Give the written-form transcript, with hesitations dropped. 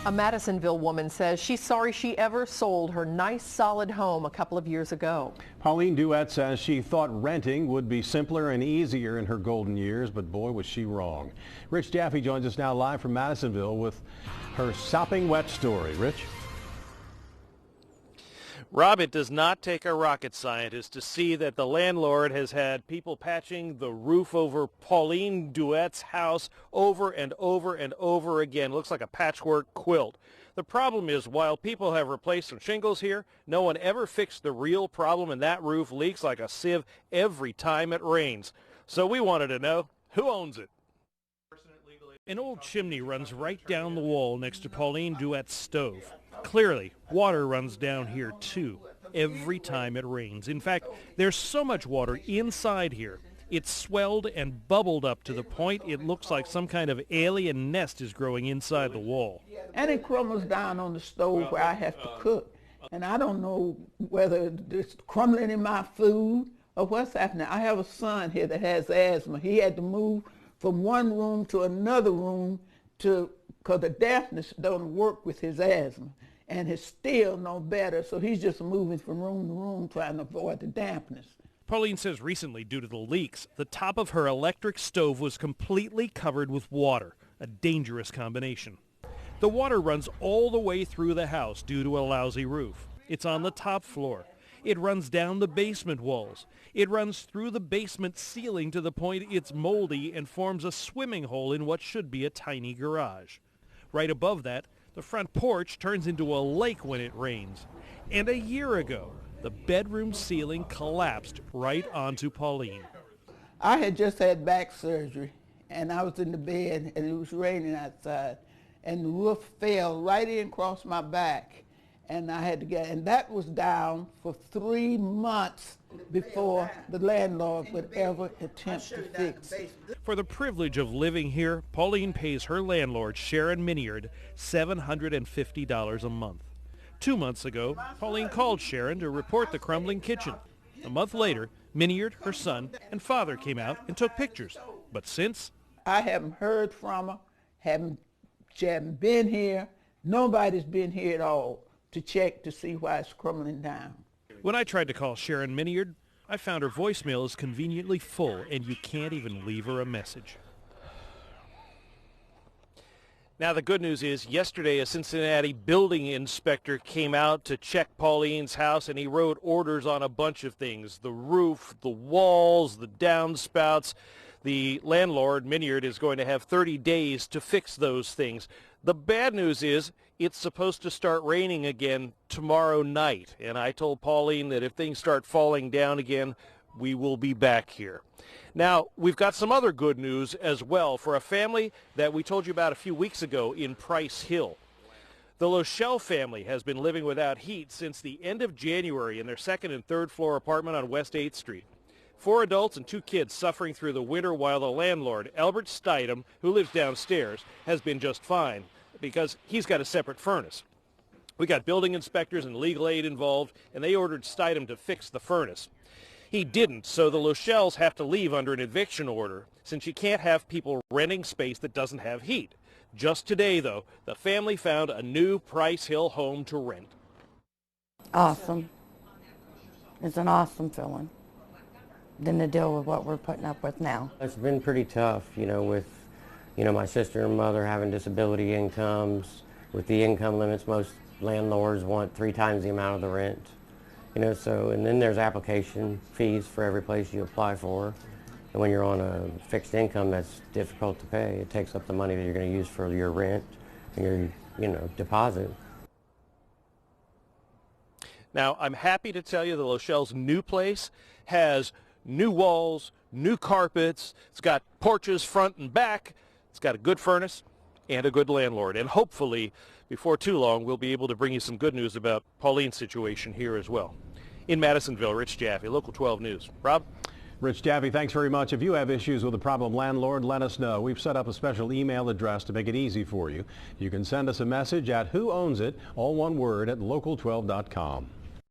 A Madisonville woman says she's sorry she ever sold her nice solid home a couple of years ago. Pauline Duet says she thought renting would be simpler and easier in her golden years, but boy was she wrong. Rich Jaffe joins us now live from Madisonville with her sopping wet story. Rich? Rob, it does not take a rocket scientist to see that the landlord has had people patching the roof over Pauline Duet's house over and over and over again. Looks like a patchwork quilt. The problem is, while people have replaced some shingles here, no one ever fixed the real problem, and that roof leaks like a sieve every time it rains. So we wanted to know, who owns it? An old chimney runs right down the wall next to Pauline Duet's stove. Clearly, water runs down here too, every time it rains. In fact, there's so much water inside here, it's swelled and bubbled up to the point it looks like some kind of alien nest is growing inside the wall. And it crumbles down on the stove where I have to cook. And I don't know whether it's crumbling in my food or what's happening. I have a son here that has asthma. He had to move from one room to another room because the dampness doesn't work with his asthma. And it's still no better, so he's just moving from room to room trying to avoid the dampness. Pauline says recently, due to the leaks, the top of her electric stove was completely covered with water, a dangerous combination. The water runs all the way through the house due to a lousy roof. It's on the top floor. It runs down the basement walls. It runs through the basement ceiling to the point it's moldy and forms a swimming hole in what should be a tiny garage. Right above that, the front porch turns into a lake when it rains. And a year ago, the bedroom ceiling collapsed right onto Pauline. I had just had back surgery, and I was in the bed, and it was raining outside, and the roof fell right in across my back, and I had to and that was down for 3 months before the landlord would ever attempt to fix it. For the privilege of living here, Pauline pays her landlord, Sharon Miniard, $750 a month. 2 months ago, Pauline called Sharon to report the crumbling kitchen. A month later, Miniard, her son, and father came out and took pictures. But since, I haven't heard from her, she hasn't been here. Nobody's been here at all to check to see why it's crumbling down. When I tried to call Sharon Miniard, I found her voicemail is conveniently full, and you can't even leave her a message. Now, the good news is yesterday a Cincinnati building inspector came out to check Pauline's house, and he wrote orders on a bunch of things: the roof, the walls, the downspouts. The landlord, Miniard, is going to have 30 days to fix those things. The bad news is it's supposed to start raining again tomorrow night, and I told Pauline that if things start falling down again, we will be back here. Now, we've got some other good news as well for a family that we told you about a few weeks ago in Price Hill. The Lochelle family has been living without heat since the end of January in their second and third floor apartment on West 8th Street. 4 adults and 2 kids suffering through the winter, while the landlord, Albert Stidham, who lives downstairs, has been just fine because he's got a separate furnace. We got building inspectors and legal aid involved, and they ordered Stidham to fix the furnace. He didn't, so the Lochelles have to leave under an eviction order, since you can't have people renting space that doesn't have heat. Just today, though, the family found a new Price Hill home to rent. Awesome. It's an awesome feeling than to deal with what we're putting up with now. It's been pretty tough, with, my sister and mother having disability incomes. With the income limits, most landlords want 3 times the amount of the rent. And then there's application fees for every place you apply for. And when you're on a fixed income, that's difficult to pay. It takes up the money that you're going to use for your rent and your, deposit. Now, I'm happy to tell you the Lochelle's new place has new walls, new carpets. It's got porches front and back. It's got a good furnace and a good landlord. And hopefully, before too long, we'll be able to bring you some good news about Pauline's situation here as well. In Madisonville, Rich Jaffe, Local 12 News. Rob? Rich Jaffe, thanks very much. If you have issues with a problem landlord, let us know. We've set up a special email address to make it easy for you. You can send us a message at whoownsit, all one word, at local12.com.